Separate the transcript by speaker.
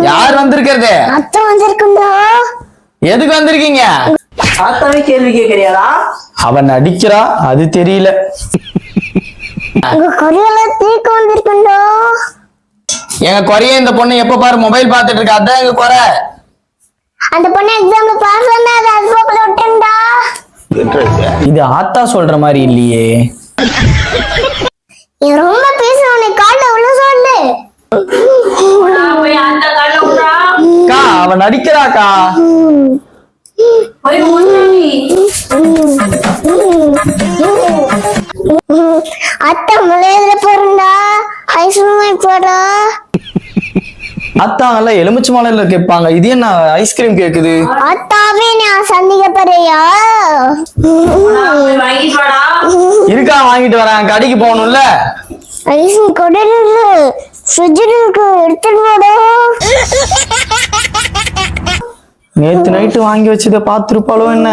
Speaker 1: யார் வந்திருக்கிறது?
Speaker 2: அத்தை வந்திருக்குண்டா.
Speaker 1: எதுக்கு வந்திருக்கீங்க?
Speaker 3: ஆத்தாவே கேள்வி கேக்குறியாடா?
Speaker 1: அவன் அடிக்கிறா, அது தெரியல.
Speaker 2: உங்க கொரியல தீக்கு வந்திருக்குண்டா.
Speaker 1: எங்க குறைய இந்த பொண்ணு எப்ப பாரு மொபைல் பார்த்துட்டு இருக்கா, அதான் எங்க குறை.
Speaker 2: அந்த பொண்ணு எக்ஸாம்ல பாஸ் பண்ணா அது அல்பாக்குள்ள விட்டுண்டா.
Speaker 1: இது ஆத்தா சொல்ற மாதிரி இல்லையே.
Speaker 2: நீ ரொம்ப பேசுறவனே கால்ல உள்ள சொல்லு.
Speaker 3: போய் ஆத்தா கால்ல விடுறா.
Speaker 1: அக்கா அவன் அடிக்கிறாக்கா.
Speaker 3: போய் ஊத்துறீ.
Speaker 2: அத்தை முளையில போறண்டா. ஐஸ்கிரீம் போடா.
Speaker 1: அத்தா நல்லா எலுமிச்சு மலையில கேட்பாங்க, இது என்ன ஐஸ்கிரீம் கேக்குது?
Speaker 2: அத்தாவே நான் சந்திக்க போறியா?
Speaker 3: போய் வாங்கிட்டு வாடா.
Speaker 1: இருக்கா, வாங்கிட்டு வரேன். கடைக்கு போகணும்ல.
Speaker 2: ஐஸ்கிரீம் கொடையில ஃப்ரிட்ஜில் இருக்கு, எடுத்துட்டு வாடா.
Speaker 1: நேத்து நைட்டு வாங்கி வச்சதை பார்த்துருப்பாளோ என்ன?